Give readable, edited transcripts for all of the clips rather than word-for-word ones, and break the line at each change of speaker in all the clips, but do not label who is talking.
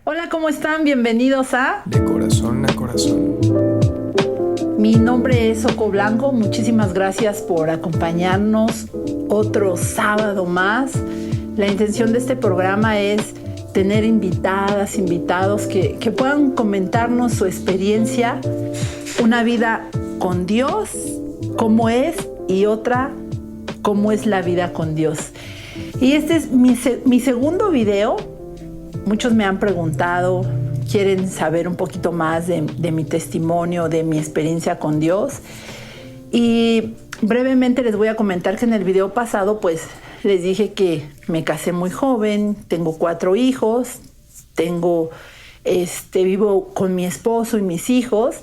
Hola, ¿cómo están? Bienvenidos a...
De corazón a corazón.
Mi nombre es Oco Blanco. Muchísimas gracias por acompañarnos otro sábado más. La intención de este programa es tener invitadas, invitados que puedan comentarnos su experiencia, una vida con Dios, cómo es, y otra, cómo es la vida con Dios. Y este es mi segundo video. Muchos me han preguntado, quieren saber un poquito más de mi testimonio, de mi experiencia con Dios. Y brevemente les voy a comentar que en el video pasado, pues, les dije que me casé muy joven, tengo 4 hijos, vivo con mi esposo y mis hijos,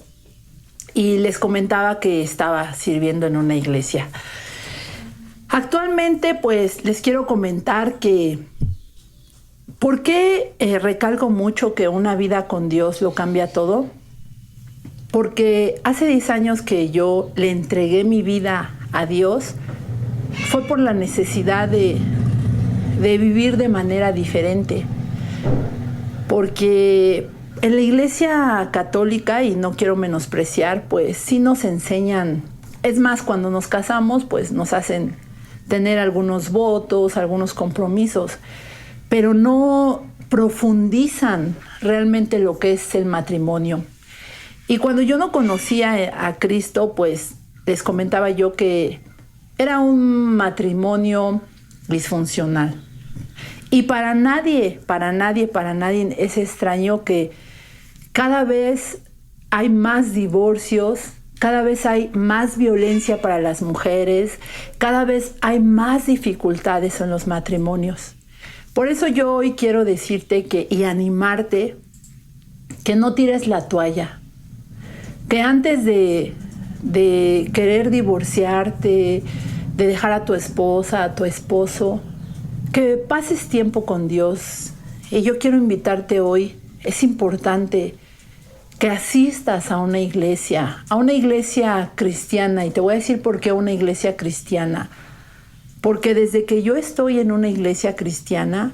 y les comentaba que estaba sirviendo en una iglesia. Actualmente, pues, les quiero comentar que ¿por qué recalco mucho que una vida con Dios lo cambia todo? Porque hace 10 años que yo le entregué mi vida a Dios, fue por la necesidad de vivir de manera diferente. Porque en la iglesia católica, y no quiero menospreciar, pues sí nos enseñan, es más, cuando nos casamos, pues nos hacen tener algunos votos, algunos compromisos, pero no profundizan realmente lo que es el matrimonio. Y cuando yo no conocía a Cristo, pues les comentaba yo que era un matrimonio disfuncional. Y para nadie es extraño que cada vez hay más divorcios, cada vez hay más violencia para las mujeres, cada vez hay más dificultades en los matrimonios. Por eso yo hoy quiero decirte y animarte que no tires la toalla, que antes de querer divorciarte, de dejar a tu esposa, a tu esposo, que pases tiempo con Dios. Y yo quiero invitarte hoy, es importante que asistas a una iglesia cristiana, y te voy a decir por qué una iglesia cristiana. Porque desde que yo estoy en una iglesia cristiana,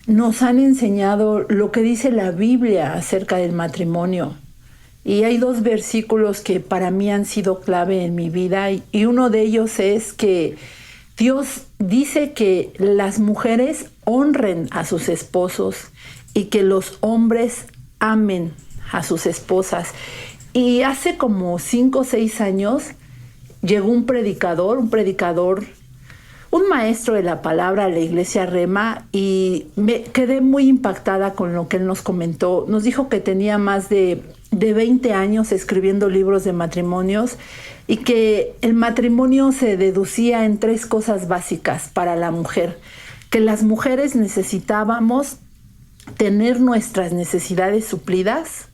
nos han enseñado lo que dice la Biblia acerca del matrimonio. Y hay 2 versículos que para mí han sido clave en mi vida, y uno de ellos es que Dios dice que las mujeres honren a sus esposos y que los hombres amen a sus esposas. Y hace como 5 o 6 años llegó un predicador, un maestro de la palabra a la iglesia Rema, y me quedé muy impactada con lo que él nos comentó. Nos dijo que tenía más de 20 años escribiendo libros de matrimonios, y que el matrimonio se deducía en 3 cosas básicas para la mujer: que las mujeres necesitábamos tener nuestras necesidades suplidas,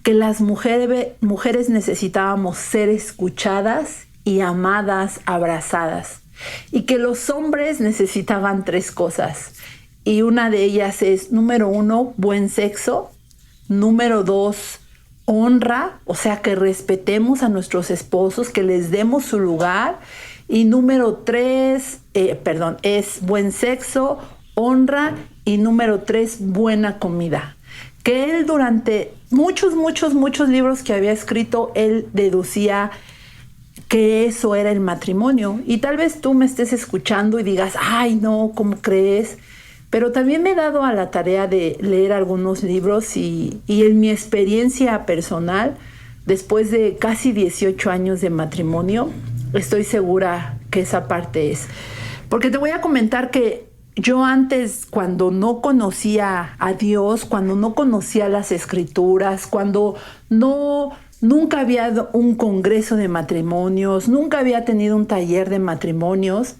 que las mujeres necesitábamos ser escuchadas y amadas, abrazadas, y que los hombres necesitaban 3 cosas. Y una de ellas es, número 1, buen sexo; número 2, honra, o sea, que respetemos a nuestros esposos, que les demos su lugar; y número 3, es buen sexo, honra, y número 3, buena comida. Que él, durante muchos libros que había escrito, él deducía que eso era el matrimonio. Y tal vez tú me estés escuchando y digas, ay no, ¿cómo crees? Pero también me he dado a la tarea de leer algunos libros, y en mi experiencia personal, después de casi 18 años de matrimonio, estoy segura que esa parte es. Porque te voy a comentar que yo antes, cuando no conocía a Dios, cuando no conocía las Escrituras, cuando nunca había dado un congreso de matrimonios, nunca había tenido un taller de matrimonios,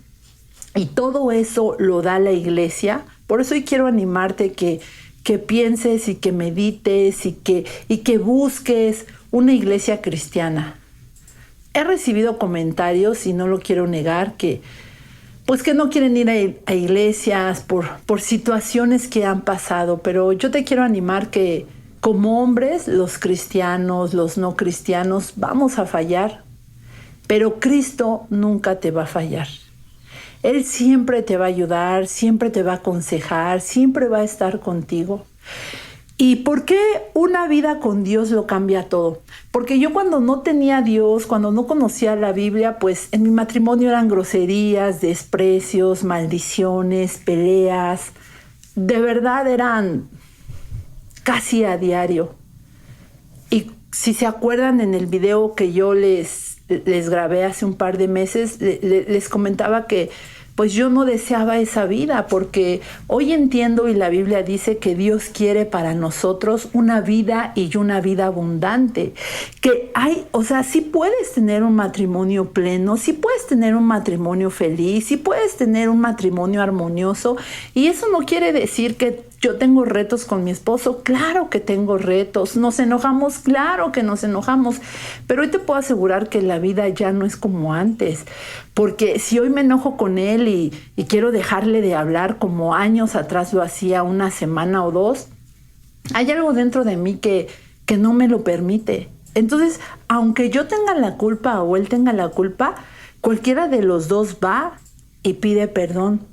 y todo eso lo da la iglesia. Por eso hoy quiero animarte que pienses y que medites y que busques una iglesia cristiana. He recibido comentarios, y no lo quiero negar, que no quieren ir a iglesias por situaciones que han pasado, pero yo te quiero animar que como hombres, los cristianos, los no cristianos, vamos a fallar, pero Cristo nunca te va a fallar. Él siempre te va a ayudar, siempre te va a aconsejar, siempre va a estar contigo. ¿Y por qué una vida con Dios lo cambia todo? Porque yo cuando no tenía a Dios, cuando no conocía la Biblia, pues en mi matrimonio eran groserías, desprecios, maldiciones, peleas. De verdad eran casi a diario. Y si se acuerdan en el video que yo les grabé hace un par de meses, les comentaba que pues yo no deseaba esa vida, porque hoy entiendo y la Biblia dice que Dios quiere para nosotros una vida y una vida abundante. Que hay, o sea, sí puedes tener un matrimonio pleno, sí puedes tener un matrimonio feliz, sí puedes tener un matrimonio armonioso, y eso no quiere decir que yo tengo retos con mi esposo. Claro que tengo retos. Nos enojamos, claro que nos enojamos. Pero hoy te puedo asegurar que la vida ya no es como antes. Porque si hoy me enojo con él y quiero dejarle de hablar como años atrás lo hacía, una semana o dos, hay algo dentro de mí que no me lo permite. Entonces, aunque yo tenga la culpa o él tenga la culpa, cualquiera de los dos va y pide perdón.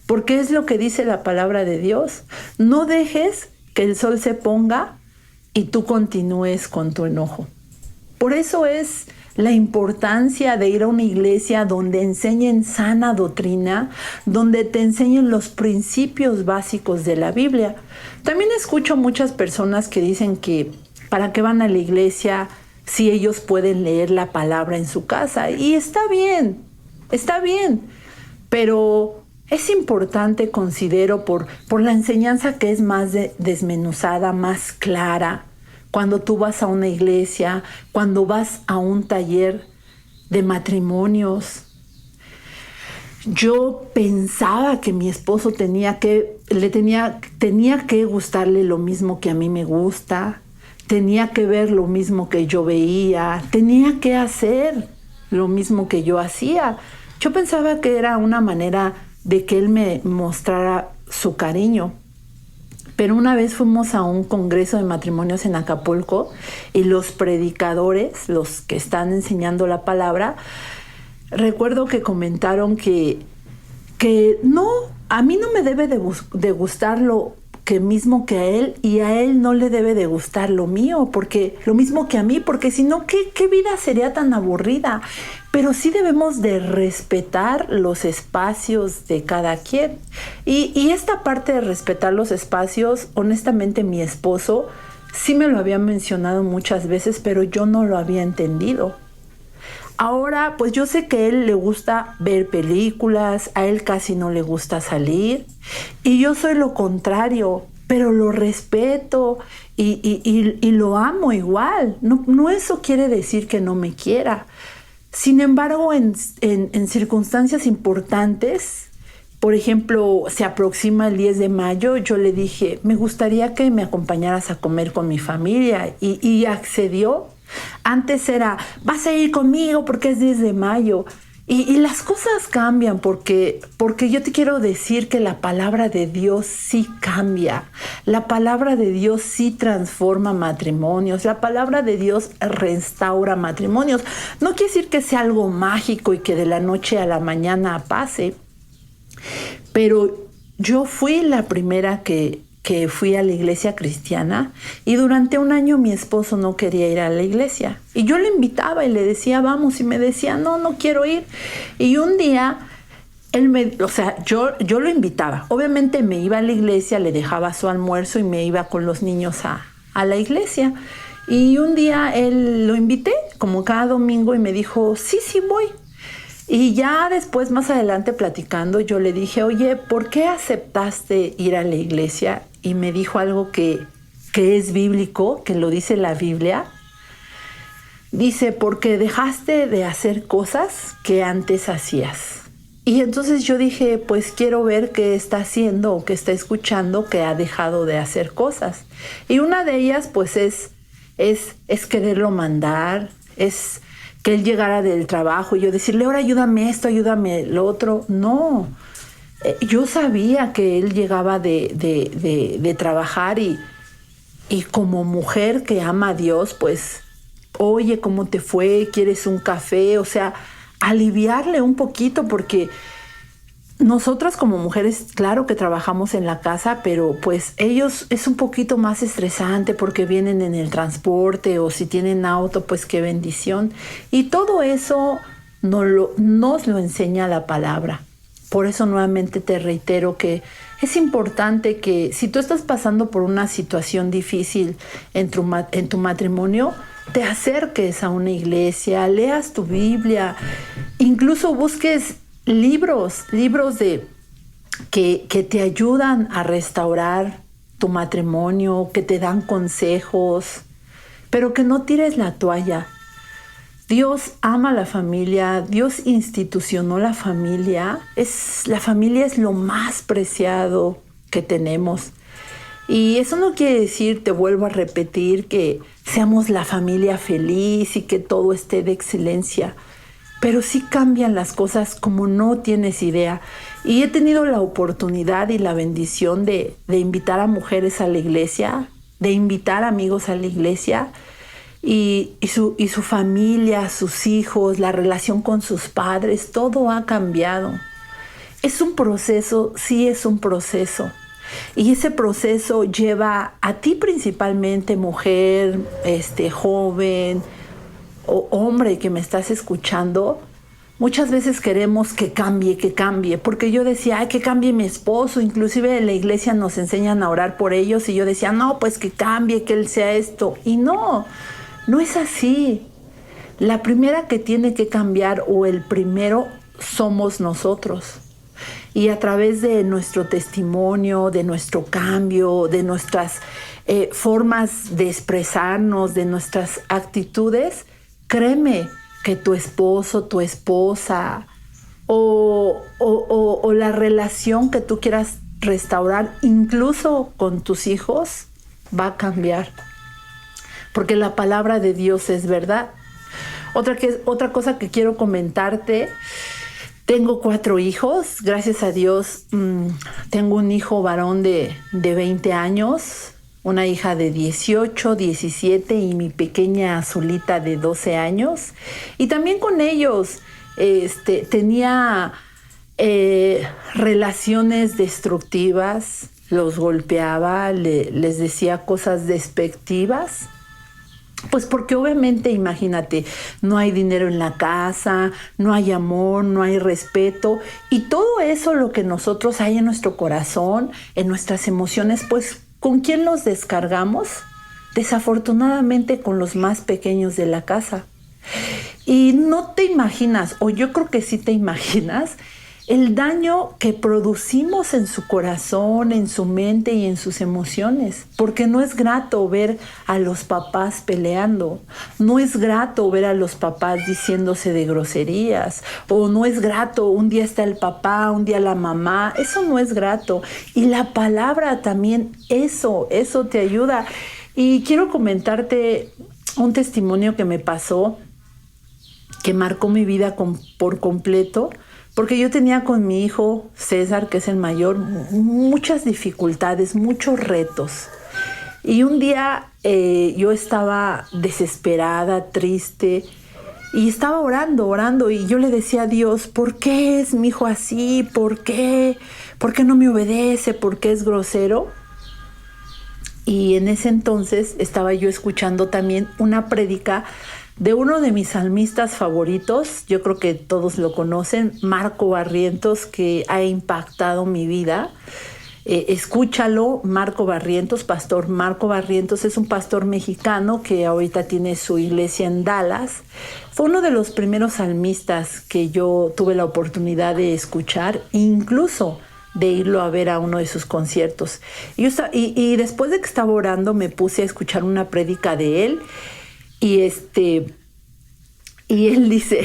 Porque es lo que dice la palabra de Dios. No dejes que el sol se ponga y tú continúes con tu enojo. Por eso es la importancia de ir a una iglesia donde enseñen sana doctrina, donde te enseñen los principios básicos de la Biblia. También escucho muchas personas que dicen que ¿para qué van a la iglesia si ellos pueden leer la palabra en su casa? Y está bien, pero es importante, considero, por la enseñanza que es más desmenuzada, más clara. Cuando tú vas a una iglesia, cuando vas a un taller de matrimonios. Yo pensaba que mi esposo tenía que gustarle lo mismo que a mí me gusta, tenía que ver lo mismo que yo veía, tenía que hacer lo mismo que yo hacía. Yo pensaba que era una manera de que él me mostrara su cariño. Pero una vez fuimos a un congreso de matrimonios en Acapulco y los predicadores, los que están enseñando la palabra, recuerdo que comentaron que no, a mí no me debe de gustar lo que mismo que a él, y a él no le debe de gustar lo mío, porque lo mismo que a mí, porque si no, ¿qué vida sería tan aburrida? Pero sí debemos de respetar los espacios de cada quien. Y esta parte de respetar los espacios, honestamente mi esposo sí me lo había mencionado muchas veces, pero yo no lo había entendido. Ahora, pues yo sé que a él le gusta ver películas, a él casi no le gusta salir, y yo soy lo contrario, pero lo respeto y lo amo igual. No eso quiere decir que no me quiera. Sin embargo, en circunstancias importantes, por ejemplo, se aproxima el 10 de mayo, yo le dije, me gustaría que me acompañaras a comer con mi familia, y accedió. Antes era, vas a ir conmigo porque es 10 de mayo. Y las cosas cambian porque yo te quiero decir que la palabra de Dios sí cambia. La palabra de Dios sí transforma matrimonios. La palabra de Dios restaura matrimonios. No quiere decir que sea algo mágico y que de la noche a la mañana pase. Pero yo fui la primera que fui a la iglesia cristiana, y durante un año mi esposo no quería ir a la iglesia. Y yo le invitaba y le decía, vamos, y me decía, no quiero ir. Y un día, yo lo invitaba. Obviamente me iba a la iglesia, le dejaba su almuerzo y me iba con los niños a la iglesia. Y un día él lo invité, como cada domingo, y me dijo, sí, voy. Y ya después, más adelante platicando, yo le dije, oye, ¿por qué aceptaste ir a la iglesia? Y me dijo algo que es bíblico, que lo dice la Biblia. Dice, porque dejaste de hacer cosas que antes hacías. Y entonces yo dije, pues quiero ver qué está haciendo o qué está escuchando que ha dejado de hacer cosas. Y una de ellas, pues es quererlo mandar, es que él llegara del trabajo y yo decirle, ahora ayúdame esto, ayúdame lo otro. No, yo sabía que él llegaba de trabajar y como mujer que ama a Dios, pues, oye, ¿cómo te fue? ¿Quieres un café? O sea, aliviarle un poquito, porque nosotras como mujeres, claro que trabajamos en la casa, pero pues ellos es un poquito más estresante porque vienen en el transporte o si tienen auto, pues qué bendición. Y todo eso nos lo enseña la palabra. Por eso nuevamente te reitero que es importante que si tú estás pasando por una situación difícil en tu matrimonio, te acerques a una iglesia, leas tu Biblia, incluso busques libros que te ayudan a restaurar tu matrimonio, que te dan consejos, pero que no tires la toalla. Dios ama la familia, Dios institucionó la familia. La familia es lo más preciado que tenemos. Y eso no quiere decir, te vuelvo a repetir, que seamos la familia feliz y que todo esté de excelencia. Pero sí cambian las cosas como no tienes idea. Y he tenido la oportunidad y la bendición de invitar a mujeres a la iglesia, de invitar amigos a la iglesia, y su familia, sus hijos, la relación con sus padres, todo ha cambiado. Es un proceso, sí es un proceso. Y ese proceso lleva a ti principalmente, mujer, joven o hombre que me estás escuchando. Muchas veces queremos que cambie, porque yo decía, ay, que cambie mi esposo, inclusive en la iglesia nos enseñan a orar por ellos y yo decía, no, pues que cambie, que él sea esto. Y no es así. La primera que tiene que cambiar o el primero somos nosotros. Y a través de nuestro testimonio, de nuestro cambio, de nuestras formas de expresarnos, de nuestras actitudes, créeme que tu esposo, tu esposa o la relación que tú quieras restaurar, incluso con tus hijos, va a cambiar. Porque la palabra de Dios es verdad. Otra cosa que quiero comentarte, tengo 4 hijos, gracias a Dios. Tengo un hijo varón de 20 años, una hija de 18, 17 y mi pequeña Azulita de 12 años. Y también con ellos tenía relaciones destructivas, los golpeaba, les decía cosas despectivas. Pues porque obviamente, imagínate, no hay dinero en la casa, no hay amor, no hay respeto. Y todo eso, lo que nosotros hay en nuestro corazón, en nuestras emociones, pues, ¿con quién los descargamos? Desafortunadamente con los más pequeños de la casa. Y no te imaginas, o yo creo que sí te imaginas, el daño que producimos en su corazón, en su mente y en sus emociones. Porque no es grato ver a los papás peleando. No es grato ver a los papás diciéndose de groserías. O no es grato, un día está el papá, un día la mamá. Eso no es grato. Y la palabra también, eso te ayuda. Y quiero comentarte un testimonio que me pasó, que marcó mi vida por completo. Porque yo tenía con mi hijo César, que es el mayor, muchas dificultades, muchos retos. Y un día yo estaba desesperada, triste, y estaba orando, y yo le decía a Dios, ¿por qué es mi hijo así? ¿Por qué? ¿Por qué no me obedece? ¿Por qué es grosero? Y en ese entonces estaba yo escuchando también una prédica de uno de mis salmistas favoritos, yo creo que todos lo conocen, Marco Barrientos, que ha impactado mi vida. Escúchalo, Marco Barrientos, pastor Marco Barrientos, es un pastor mexicano que ahorita tiene su iglesia en Dallas. Fue uno de los primeros salmistas que yo tuve la oportunidad de escuchar, incluso de irlo a ver a uno de sus conciertos. Y después de que estaba orando me puse a escuchar una prédica de él. Y él dice,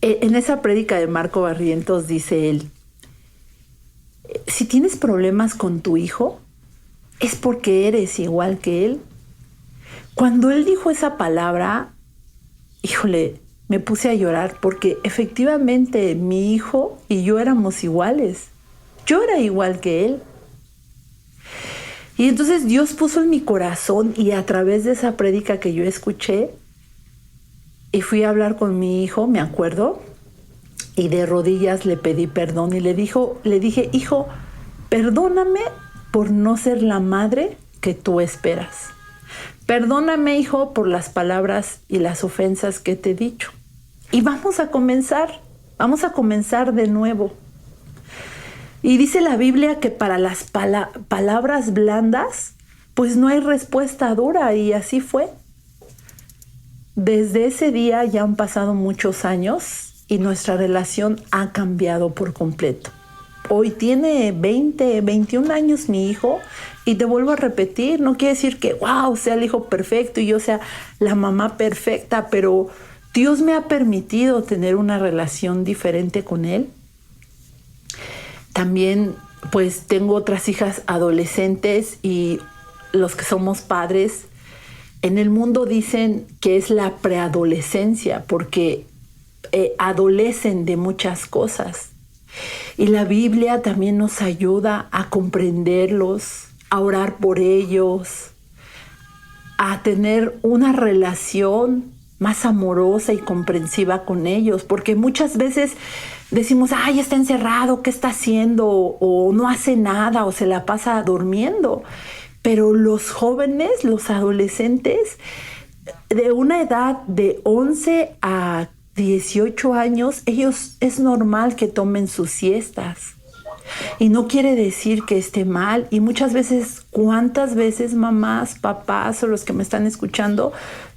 en esa prédica de Marco Barrientos dice él, si tienes problemas con tu hijo, es porque eres igual que él. Cuando él dijo esa palabra, híjole, me puse a llorar porque efectivamente mi hijo y yo éramos iguales. Yo era igual que él. Y entonces Dios puso en mi corazón y a través de esa prédica que yo escuché y fui a hablar con mi hijo, me acuerdo, y de rodillas le pedí perdón y le dije, hijo, perdóname por no ser la madre que tú esperas. Perdóname, hijo, por las palabras y las ofensas que te he dicho. Y vamos a comenzar de nuevo. Y dice la Biblia que para las palabras blandas, pues no hay respuesta dura, y así fue. Desde ese día ya han pasado muchos años y nuestra relación ha cambiado por completo. Hoy tiene 20, 21 años mi hijo, y te vuelvo a repetir, no quiere decir que wow, sea el hijo perfecto y yo sea la mamá perfecta, pero Dios me ha permitido tener una relación diferente con él. También pues tengo otras hijas adolescentes, y los que somos padres en el mundo dicen que es la preadolescencia porque adolecen de muchas cosas. Y la Biblia también nos ayuda a comprenderlos, a orar por ellos, a tener una relación más amorosa y comprensiva con ellos, porque muchas veces decimos, ay, está encerrado, ¿qué está haciendo? O no hace nada, o se la pasa durmiendo. Pero los jóvenes, los adolescentes, de una edad de 11 a 18 años, ellos es normal que tomen sus siestas. Y no quiere decir que esté mal. Y muchas veces, ¿cuántas veces mamás, papás o los que me están escuchando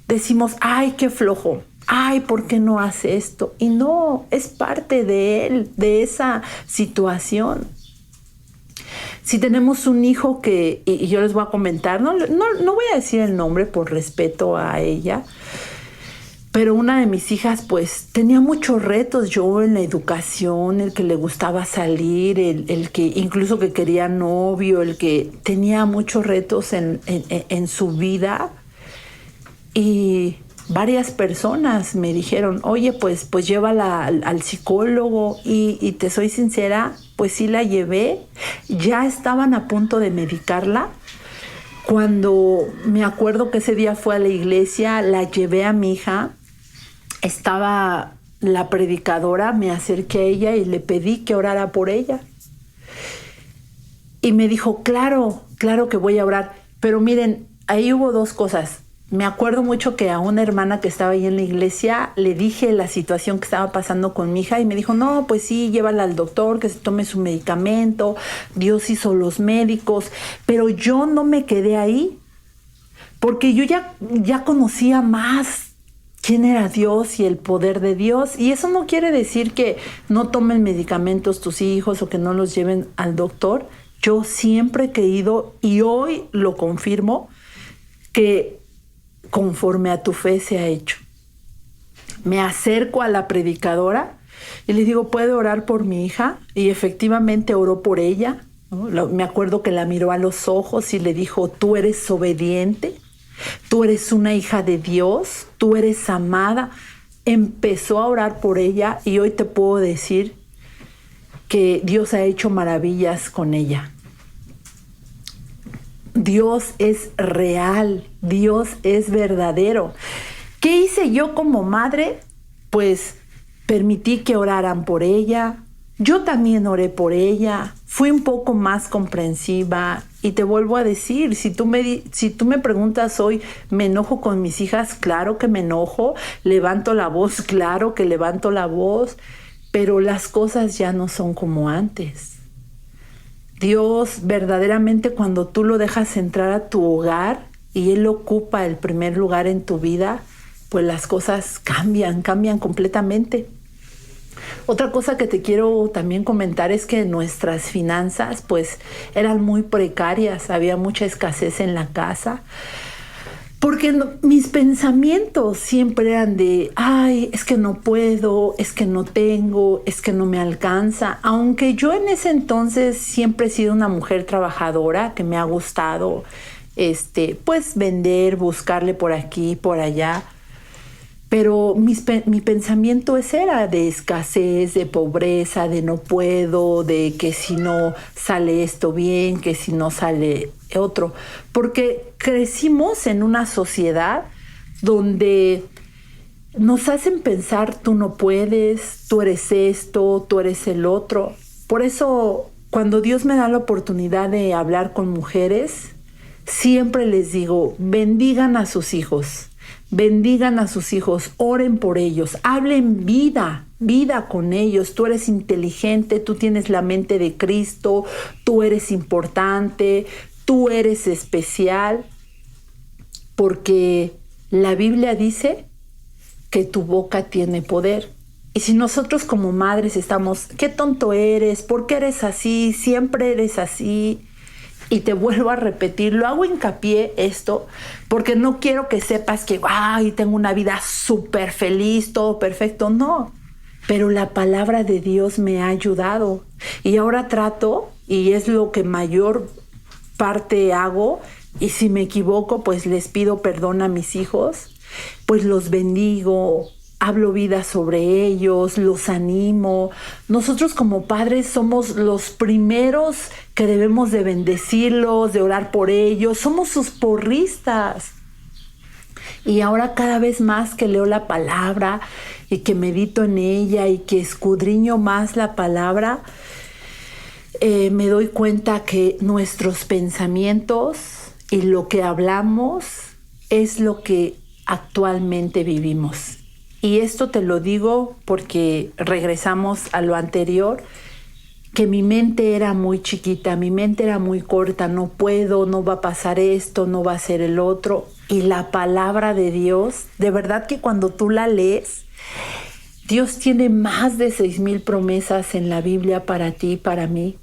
decimos, ay, qué flojo, ay, ¿por qué no hace esto? Y no, es parte de él, de esa situación. Si tenemos un hijo que, y yo les voy a comentar, no voy a decir el nombre por respeto a ella, pero una de mis hijas pues tenía muchos retos, yo en la educación, el que le gustaba salir, el que incluso que quería novio, el que tenía muchos retos en su vida. Y varias personas me dijeron, oye, pues llévala al psicólogo, y te soy sincera, pues sí la llevé. Ya estaban a punto de medicarla. Cuando me acuerdo que ese día fue a la iglesia, la llevé a mi hija, estaba la predicadora, me acerqué a ella y le pedí que orara por ella. Y me dijo, claro que voy a orar. Pero miren, ahí hubo dos cosas. Me acuerdo mucho que a una hermana que estaba ahí en la iglesia le dije la situación que estaba pasando con mi hija y me dijo, no, pues sí, llévala al doctor, que se tome su medicamento, Dios hizo los médicos. Pero yo no me quedé ahí porque yo ya conocía más quién era Dios y el poder de Dios. Y eso no quiere decir que no tomen medicamentos tus hijos o que no los lleven al doctor. Yo siempre he creído, y hoy lo confirmo, que conforme a tu fe se ha hecho. Me acerco a la predicadora y le digo, ¿puedo orar por mi hija? Y efectivamente oró por ella, ¿no? Me acuerdo que la miró a los ojos y le dijo, tú eres obediente, tú eres una hija de Dios, tú eres amada. Empezó a orar por ella y hoy te puedo decir que Dios ha hecho maravillas con ella. Dios es real, Dios es verdadero. ¿Qué hice yo como madre? Pues permití que oraran por ella. Yo también oré por ella. Fui un poco más comprensiva. Y te vuelvo a decir, si tú me preguntas hoy, ¿me enojo con mis hijas? Claro que me enojo. ¿Levanto la voz? Claro que levanto la voz. Pero las cosas ya no son como antes. Dios verdaderamente, cuando tú lo dejas entrar a tu hogar y Él ocupa el primer lugar en tu vida, pues las cosas cambian completamente. Otra cosa que te quiero también comentar es que nuestras finanzas pues eran muy precarias, había mucha escasez en la casa. Porque mis pensamientos siempre eran de, ay, es que no puedo, es que no tengo, es que no me alcanza. Aunque yo en ese entonces siempre he sido una mujer trabajadora, que me ha gustado, pues vender, buscarle por aquí, por allá. Pero mi pensamiento era de escasez, de pobreza, de no puedo, de que si no sale esto bien, que si no sale otro. Porque crecimos en una sociedad donde nos hacen pensar, tú no puedes, tú eres esto, tú eres el otro. Por eso, cuando Dios me da la oportunidad de hablar con mujeres, siempre les digo, bendigan a sus hijos, oren por ellos, hablen vida con ellos. Tú eres inteligente, tú tienes la mente de Cristo, tú eres importante, tú eres especial, porque la Biblia dice que tu boca tiene poder. Y si nosotros como madres estamos, qué tonto eres, ¿por qué eres así? Siempre eres así. Y te vuelvo a repetir, lo hago hincapié esto, porque no quiero que sepas que, ay, tengo una vida súper feliz, todo perfecto. No, pero la palabra de Dios me ha ayudado. Y ahora trato, y es lo que mayor parte hago, y si me equivoco, pues les pido perdón a mis hijos, pues los bendigo, hablo vida sobre ellos, los animo. Nosotros como padres somos los primeros que debemos de bendecirlos, de orar por ellos. Somos sus porristas. Y ahora cada vez más que leo la palabra y que medito en ella y que escudriño más la palabra, me doy cuenta que nuestros pensamientos y lo que hablamos es lo que actualmente vivimos. Y esto te lo digo porque regresamos a lo anterior, que mi mente era muy chiquita, mi mente era muy corta, no puedo, no va a pasar esto, no va a ser el otro. Y la palabra de Dios, de verdad que cuando tú la lees, Dios tiene más de 6,000 promesas en la Biblia para ti y para mí.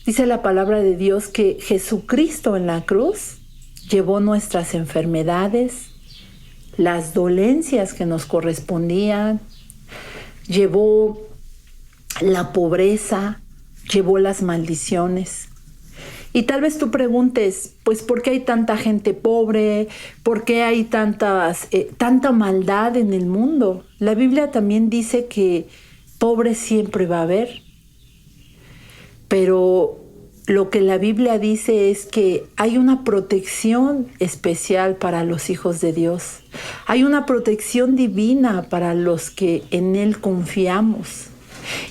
Dice la palabra de Dios que Jesucristo en la cruz llevó nuestras enfermedades, las dolencias que nos correspondían, llevó la pobreza, llevó las maldiciones. Y tal vez tú preguntes, pues, ¿por qué hay tanta gente pobre? ¿Por qué hay tanta maldad en el mundo? La Biblia también dice que pobre siempre va a haber. Pero lo que la Biblia dice es que hay una protección especial para los hijos de Dios. Hay una protección divina para los que en Él confiamos.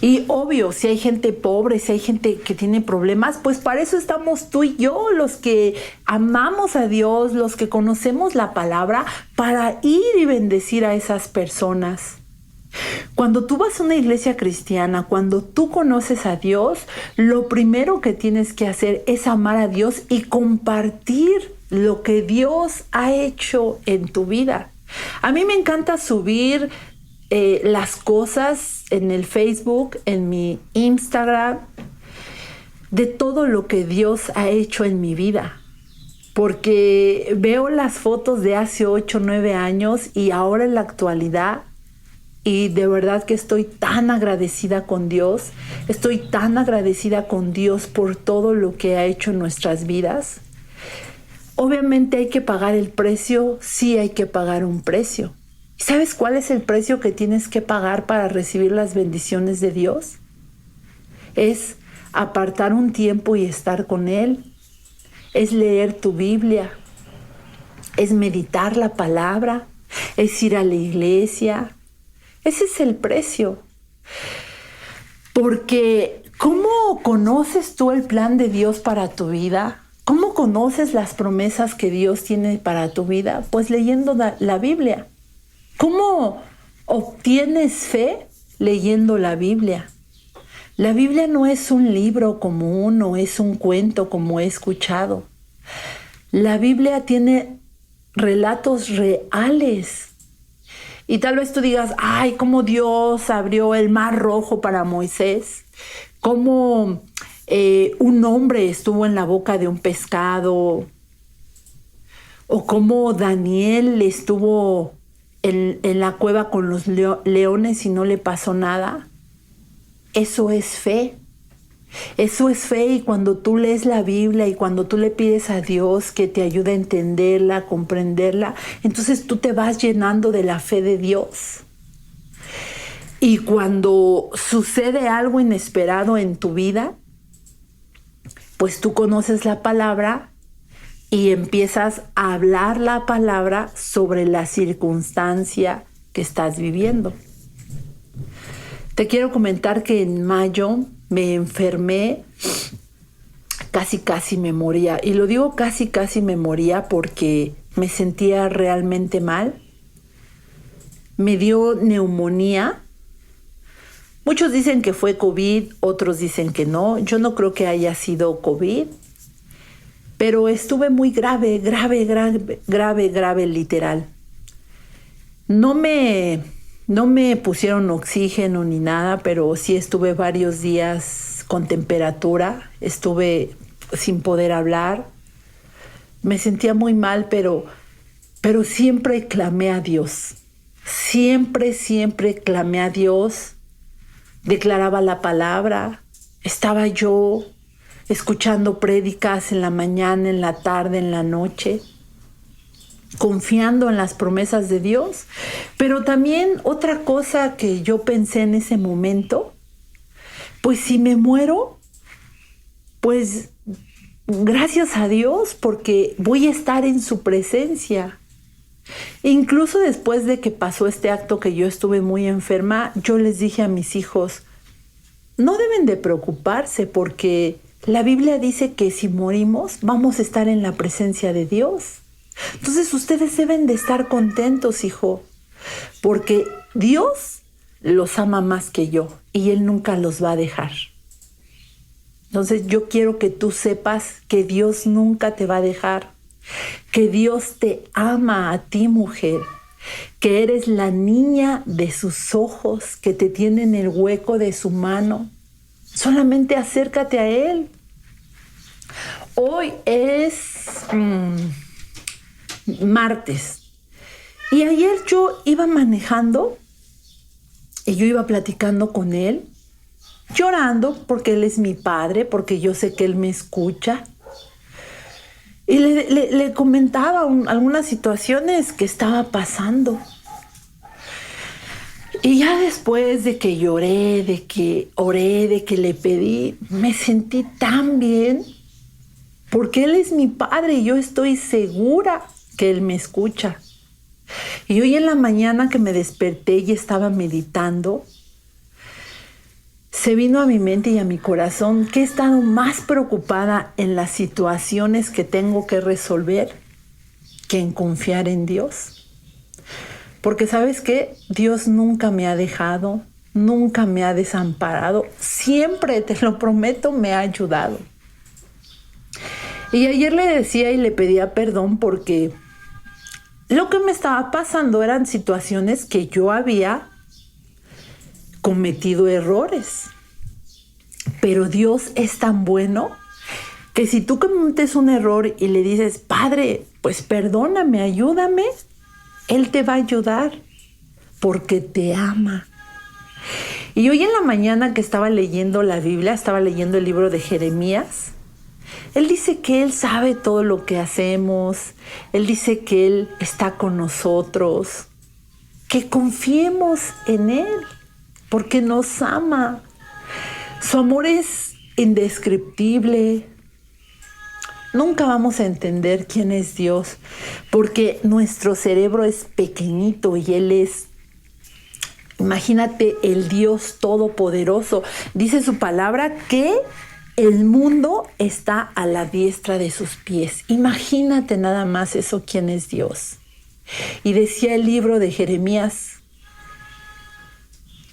Y obvio, si hay gente pobre, si hay gente que tiene problemas, pues para eso estamos tú y yo, los que amamos a Dios, los que conocemos la palabra, para ir y bendecir a esas personas. Cuando tú vas a una iglesia cristiana, cuando tú conoces a Dios, lo primero que tienes que hacer es amar a Dios y compartir lo que Dios ha hecho en tu vida. A mí me encanta subir las cosas en el Facebook, en mi Instagram, de todo lo que Dios ha hecho en mi vida. Porque veo las fotos de hace 8, 9 años y ahora en la actualidad. Y de verdad que estoy tan agradecida con Dios. Estoy tan agradecida con Dios por todo lo que ha hecho en nuestras vidas. Obviamente hay que pagar el precio. Sí, hay que pagar un precio. ¿Sabes cuál es el precio que tienes que pagar para recibir las bendiciones de Dios? Es apartar un tiempo y estar con Él. Es leer tu Biblia. Es meditar la palabra. Es ir a la iglesia. Ese es el precio. Porque ¿cómo conoces tú el plan de Dios para tu vida? ¿Cómo conoces las promesas que Dios tiene para tu vida? Pues leyendo la Biblia. ¿Cómo obtienes fe? Leyendo la Biblia. La Biblia no es un libro común, no es un cuento como he escuchado. La Biblia tiene relatos reales. Y tal vez tú digas, ay, cómo Dios abrió el mar rojo para Moisés, cómo un hombre estuvo en la boca de un pescado, o cómo Daniel estuvo en la cueva con los leones y no le pasó nada. Eso es fe. Eso es fe, y cuando tú lees la Biblia y cuando tú le pides a Dios que te ayude a entenderla, a comprenderla, entonces tú te vas llenando de la fe de Dios. Y cuando sucede algo inesperado en tu vida, pues tú conoces la palabra y empiezas a hablar la palabra sobre la circunstancia que estás viviendo. Te quiero comentar que en mayo me enfermé, casi me moría. Y lo digo casi me moría porque me sentía realmente mal. Me dio neumonía. Muchos dicen que fue COVID, otros dicen que no. Yo no creo que haya sido COVID. Pero estuve muy grave, literal. No me pusieron oxígeno ni nada, pero sí estuve varios días con temperatura. Estuve sin poder hablar. Me sentía muy mal, pero siempre clamé a Dios. Siempre clamé a Dios. Declaraba la palabra. Estaba yo escuchando prédicas en la mañana, en la tarde, en la noche, confiando en las promesas de Dios. Pero también otra cosa que yo pensé en ese momento, pues si me muero, pues gracias a Dios, porque voy a estar en su presencia. Incluso después de que pasó este acto que yo estuve muy enferma, yo les dije a mis hijos, no deben de preocuparse porque la Biblia dice que si morimos vamos a estar en la presencia de Dios. Entonces ustedes deben de estar contentos, hijo, porque Dios los ama más que yo y Él nunca los va a dejar. Entonces yo quiero que tú sepas que Dios nunca te va a dejar, que Dios te ama a ti, mujer, que eres la niña de sus ojos, que te tiene en el hueco de su mano. Solamente acércate a Él. Hoy es martes. Y ayer yo iba manejando y yo iba platicando con Él, llorando porque Él es mi padre, porque yo sé que Él me escucha. Y le comentaba algunas situaciones que estaba pasando. Y ya después de que lloré, de que oré, de que le pedí, me sentí tan bien, porque Él es mi padre y yo estoy segura que Él me escucha. Y hoy en la mañana que me desperté y estaba meditando, se vino a mi mente y a mi corazón que he estado más preocupada en las situaciones que tengo que resolver que en confiar en Dios. Porque ¿sabes qué? Dios nunca me ha dejado, nunca me ha desamparado, siempre, te lo prometo, me ha ayudado. Y ayer le decía y le pedía perdón porque lo que me estaba pasando eran situaciones que yo había cometido errores. Pero Dios es tan bueno que si tú cometes un error y le dices, Padre, pues perdóname, ayúdame, Él te va a ayudar porque te ama. Y hoy en la mañana que estaba leyendo la Biblia, estaba leyendo el libro de Jeremías, Él dice que Él sabe todo lo que hacemos. Él dice que Él está con nosotros, que confiemos en Él porque nos ama. Su amor es indescriptible. Nunca vamos a entender quién es Dios porque nuestro cerebro es pequeñito y Él es, imagínate, el Dios todopoderoso. Dice su palabra que el mundo está a la diestra de sus pies. Imagínate nada más eso, quién es Dios. Y decía el libro de Jeremías,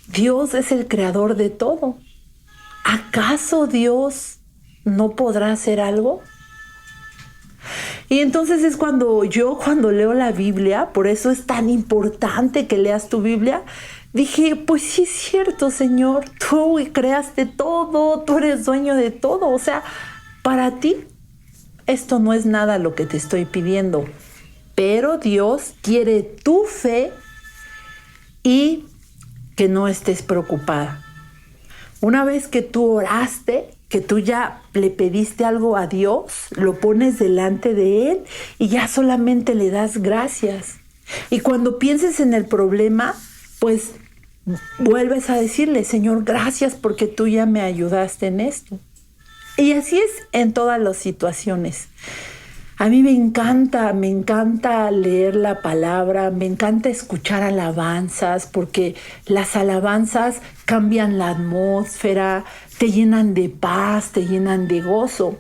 Dios es el creador de todo. ¿Acaso Dios no podrá hacer algo? Y entonces es cuando leo la Biblia, por eso es tan importante que leas tu Biblia, dije, pues sí es cierto, Señor, tú creaste todo, tú eres dueño de todo. O sea, para ti esto no es nada lo que te estoy pidiendo, pero Dios quiere tu fe y que no estés preocupada. Una vez que tú oraste, que tú ya le pediste algo a Dios, lo pones delante de Él y ya solamente le das gracias. Y cuando pienses en el problema, pues vuelves a decirle, Señor, gracias porque tú ya me ayudaste en esto. Y así es en todas las situaciones. A mí me encanta leer la palabra, me encanta escuchar alabanzas, porque las alabanzas cambian la atmósfera, te llenan de paz, te llenan de gozo.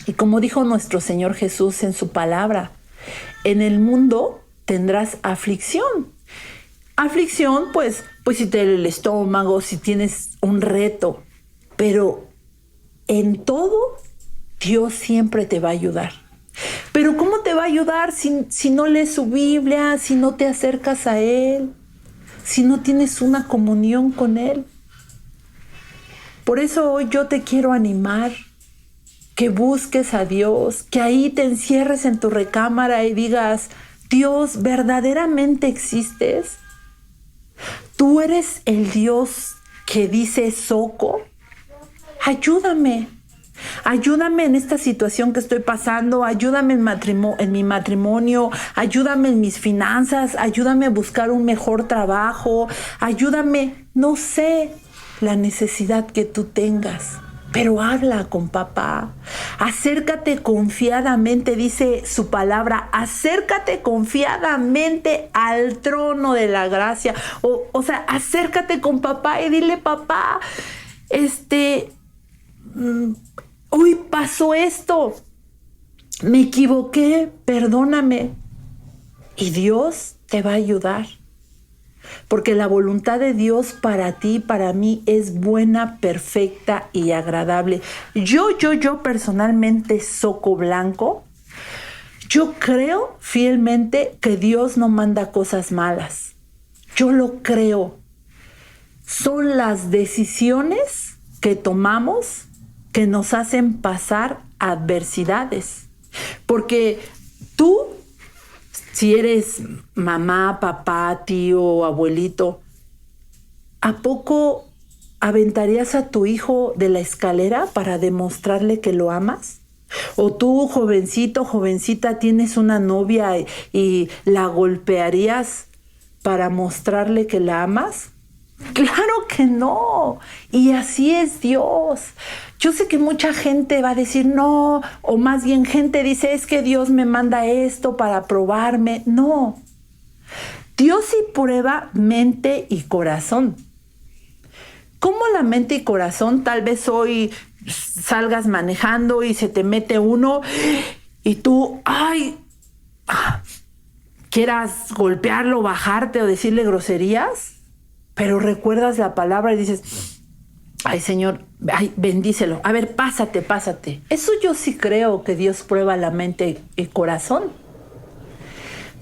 Y como dijo nuestro Señor Jesús en su palabra, en el mundo tendrás aflicción. Aflicción, pues si te duele el estómago, si tienes un reto, pero en todo Dios siempre te va a ayudar. Pero ¿cómo te va a ayudar si no lees su Biblia, si no te acercas a Él, si no tienes una comunión con Él? Por eso hoy yo te quiero animar, que busques a Dios, que ahí te encierres en tu recámara y digas, Dios, ¿verdaderamente existes? ¿Tú eres el Dios que dice Soco? Ayúdame. Ayúdame en esta situación que estoy pasando, ayúdame en mi matrimonio, ayúdame en mis finanzas, ayúdame a buscar un mejor trabajo, ayúdame, no sé la necesidad que tú tengas, pero habla con papá, acércate confiadamente, dice su palabra, acércate confiadamente al trono de la gracia, o sea, acércate con papá y dile, papá, hoy pasó esto, me equivoqué, perdóname. Y Dios te va a ayudar. Porque la voluntad de Dios para ti, para mí, es buena, perfecta y agradable. Yo personalmente, Soco Blanco, yo creo fielmente que Dios no manda cosas malas. Yo lo creo. Son las decisiones que tomamos que nos hacen pasar adversidades. Porque tú, si eres mamá, papá, tío, abuelito, ¿a poco aventarías a tu hijo de la escalera para demostrarle que lo amas? ¿O tú, jovencito, jovencita, tienes una novia y la golpearías para mostrarle que la amas? Claro que no. Y así es Dios. Yo sé que mucha gente va a decir no, o más bien gente dice es que Dios me manda esto para probarme. No. Dios sí prueba mente y corazón. ¿Cómo la mente y corazón? Tal vez hoy salgas manejando y se te mete uno y tú, quieras golpearlo, bajarte o decirle groserías. Pero recuerdas la palabra y dices, ay Señor, ay, bendícelo. A ver, pásate. Eso yo sí creo que Dios prueba la mente y el corazón.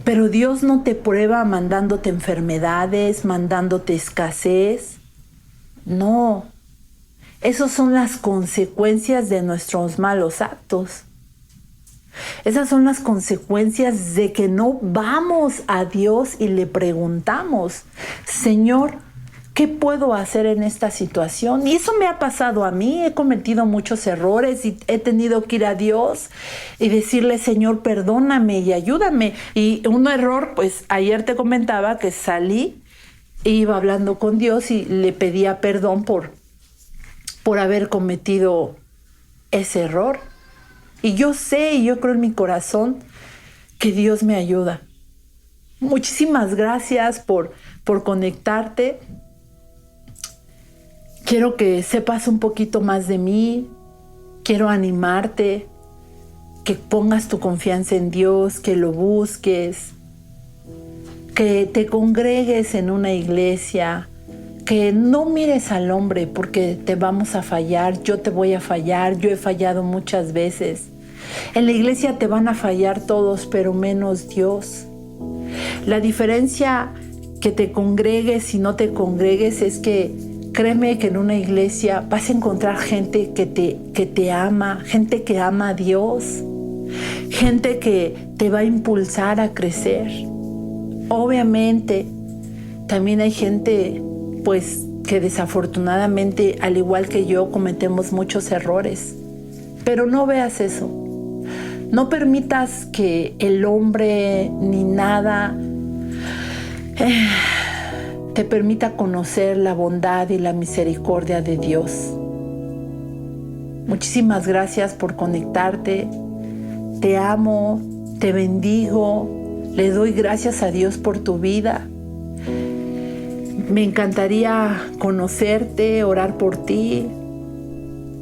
Pero Dios no te prueba mandándote enfermedades, mandándote escasez. No. Esas son las consecuencias de nuestros malos actos. Esas son las consecuencias de que no vamos a Dios y le preguntamos, Señor, ¿qué puedo hacer en esta situación? Y eso me ha pasado a mí, he cometido muchos errores y he tenido que ir a Dios y decirle, Señor, perdóname y ayúdame. Y un error, pues ayer te comentaba que salí e iba hablando con Dios y le pedía perdón por haber cometido ese error. Y yo sé y yo creo en mi corazón que Dios me ayuda. Muchísimas gracias por conectarte. Quiero que sepas un poquito más de mí. Quiero animarte, que pongas tu confianza en Dios, que lo busques, que te congregues en una iglesia, que no mires al hombre porque te vamos a fallar, yo te voy a fallar, yo he fallado muchas veces. En la iglesia te van a fallar todos, pero menos Dios. La diferencia que te congregues y no te congregues es que créeme que en una iglesia vas a encontrar gente que te ama, gente que ama a Dios, gente que te va a impulsar a crecer. Obviamente, también hay gente, pues, que desafortunadamente, al igual que yo, cometemos muchos errores. Pero no veas eso. No permitas que el hombre ni nada te permita conocer la bondad y la misericordia de Dios. Muchísimas gracias por conectarte. te amo, te bendigo, le doy gracias a Dios por tu vida. Me encantaría conocerte, orar por ti.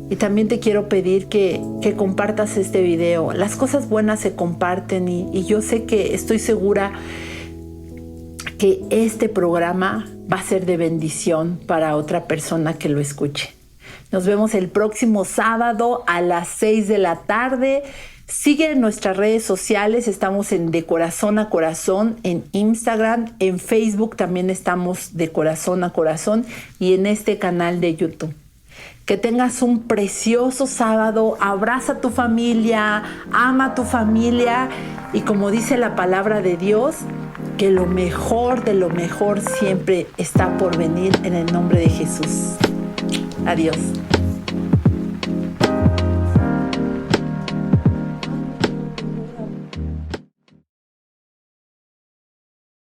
Y también te quiero pedir que compartas este video. Las cosas buenas se comparten y yo sé que estoy segura que este programa va a ser de bendición para otra persona que lo escuche. Nos vemos el próximo sábado a las 6 de la tarde. Sigue en nuestras redes sociales, estamos en De Corazón a Corazón, en Instagram, en Facebook también estamos De Corazón a Corazón y en este canal de YouTube. Que tengas un precioso sábado, abraza a tu familia, ama a tu familia y como dice la palabra de Dios, que lo mejor de lo mejor siempre está por venir en el nombre de Jesús. Adiós.